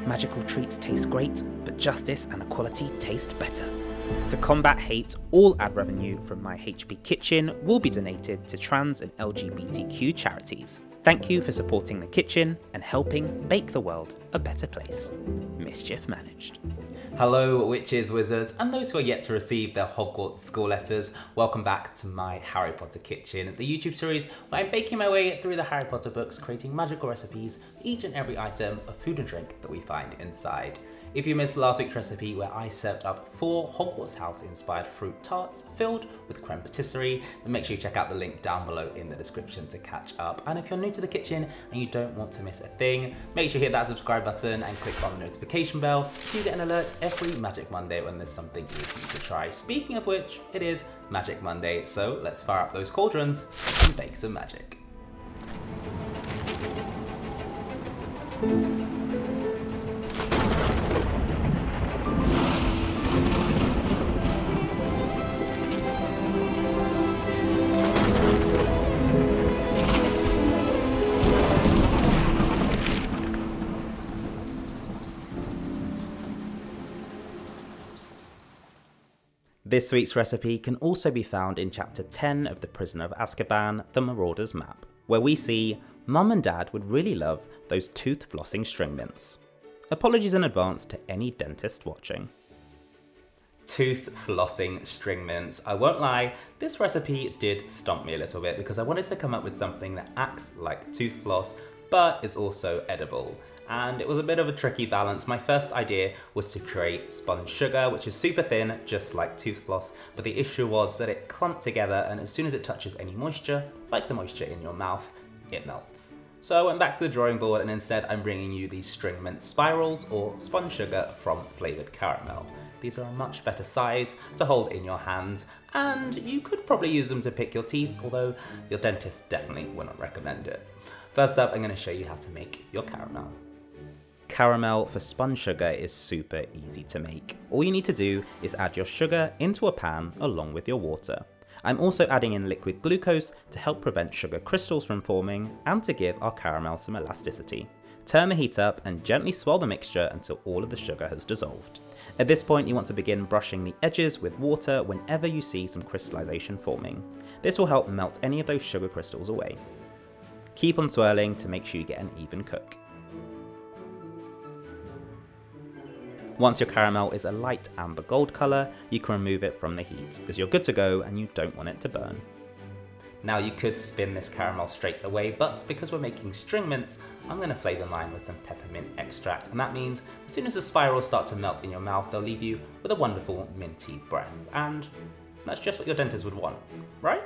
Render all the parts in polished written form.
Magical treats taste great, but justice and equality taste better. To combat hate, all ad revenue from my HB Kitchen will be donated to trans and LGBTQ charities. Thank you for supporting the kitchen and helping make the world a better place. Mischief managed. Hello witches, wizards, and those who are yet to receive their Hogwarts school letters. Welcome back to my Harry Potter Kitchen, the YouTube series where I'm baking my way through the Harry Potter books, creating magical recipes for each and every item of food and drink that we find inside. If you missed last week's recipe where I served up 4 Hogwarts House inspired fruit tarts filled with creme patisserie, then make sure you check out the link down below in the description to catch up. And if you're new to the kitchen and you don't want to miss a thing, make sure you hit that subscribe button and click on the notification bell so you get an alert every Magic Monday when there's something new for you to try. Speaking of which, it is Magic Monday, so let's fire up those cauldrons and bake some magic. This week's recipe can also be found in Chapter 10 of the Prisoner of Azkaban, The Marauder's Map, where we see Mum and Dad would really love those tooth-flossing string mints. Apologies in advance to any dentist watching. Tooth-flossing string mints. I won't lie, this recipe did stump me a little bit because I wanted to come up with something that acts like tooth floss, but is also edible. And it was a bit of a tricky balance. My first idea was to create spun sugar, which is super thin, just like tooth floss, but the issue was that it clumped together, and as soon as it touches any moisture, like the moisture in your mouth, it melts. So I went back to the drawing board, and instead I'm bringing you these string mint spirals, or spun sugar from flavoured caramel. These are a much better size to hold in your hands, and you could probably use them to pick your teeth, although your dentist definitely wouldn't recommend it. First up, I'm going to show you how to make your caramel. Caramel for spun sugar is super easy to make. All you need to do is add your sugar into a pan along with your water. I'm also adding in liquid glucose to help prevent sugar crystals from forming and to give our caramel some elasticity. Turn the heat up and gently swirl the mixture until all of the sugar has dissolved. At this point, you want to begin brushing the edges with water whenever you see some crystallization forming. This will help melt any of those sugar crystals away. Keep on swirling to make sure you get an even cook. Once your caramel is a light amber gold colour, you can remove it from the heat, as you're good to go and you don't want it to burn. Now you could spin this caramel straight away, but because we're making string mints, I'm going to flavour mine with some peppermint extract, and that means as soon as the spirals start to melt in your mouth, they'll leave you with a wonderful minty breath, and that's just what your dentist would want, right?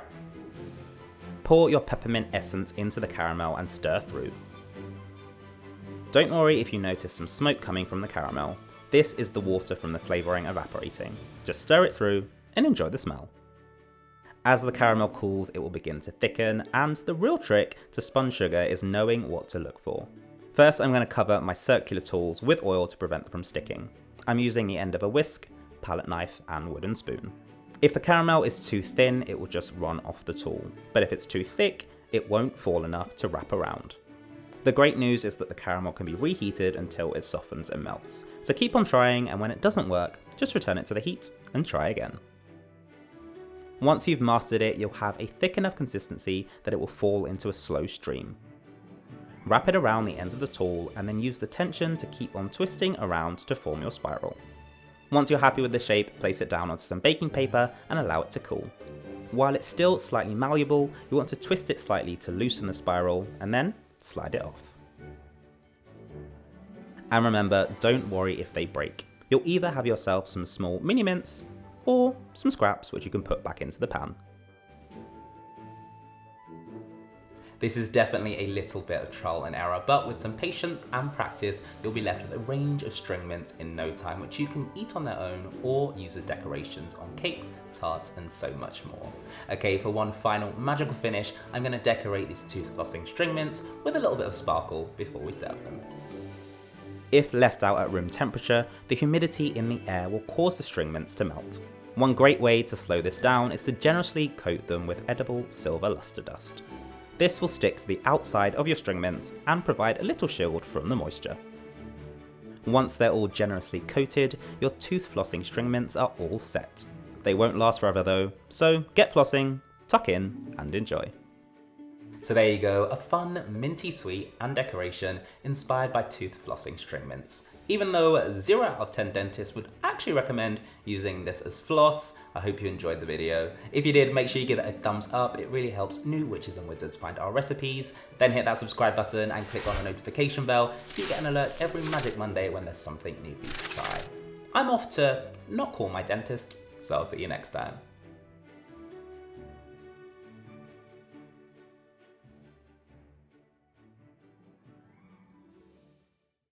Pour your peppermint essence into the caramel and stir through. Don't worry if you notice some smoke coming from the caramel. This is the water from the flavouring evaporating. Just stir it through and enjoy the smell. As the caramel cools, it will begin to thicken, and the real trick to spun sugar is knowing what to look for. First, I'm going to cover my circular tools with oil to prevent them from sticking. I'm using the end of a whisk, palette knife, and wooden spoon. If the caramel is too thin, it will just run off the tool, but if it's too thick, it won't fall enough to wrap around. The great news is that the caramel can be reheated until it softens and melts, so keep on trying, and when it doesn't work, just return it to the heat and try again. Once you've mastered it, you'll have a thick enough consistency that it will fall into a slow stream. Wrap it around the ends of the tool and then use the tension to keep on twisting around to form your spiral. Once you're happy with the shape, place it down onto some baking paper and allow it to cool. While it's still slightly malleable, you want to twist it slightly to loosen the spiral and then slide it off. And remember, don't worry if they break. You'll either have yourself some small mini mints or some scraps which you can put back into the pan. This is definitely a little bit of trial and error, but with some patience and practice, you'll be left with a range of string mints in no time, which you can eat on their own or use as decorations on cakes, tarts, and so much more. Okay, for one final magical finish, I'm going to decorate these tooth-flossing string mints with a little bit of sparkle before we serve them. If left out at room temperature, the humidity in the air will cause the string mints to melt. One great way to slow this down is to generously coat them with edible silver luster dust. This will stick to the outside of your string mints and provide a little shield from the moisture. Once they're all generously coated, your tooth flossing string mints are all set. They won't last forever though, so get flossing, tuck in, and enjoy. So there you go, a fun, minty sweet and decoration inspired by tooth flossing string mints. Even though 0 out of 10 dentists would actually recommend using this as floss, I hope you enjoyed the video. If you did, make sure you give it a thumbs up. It really helps new witches and wizards find our recipes. Then hit that subscribe button and click on the notification bell so you get an alert every Magic Monday when there's something new for you to try. I'm off to not call my dentist, so I'll see you next time.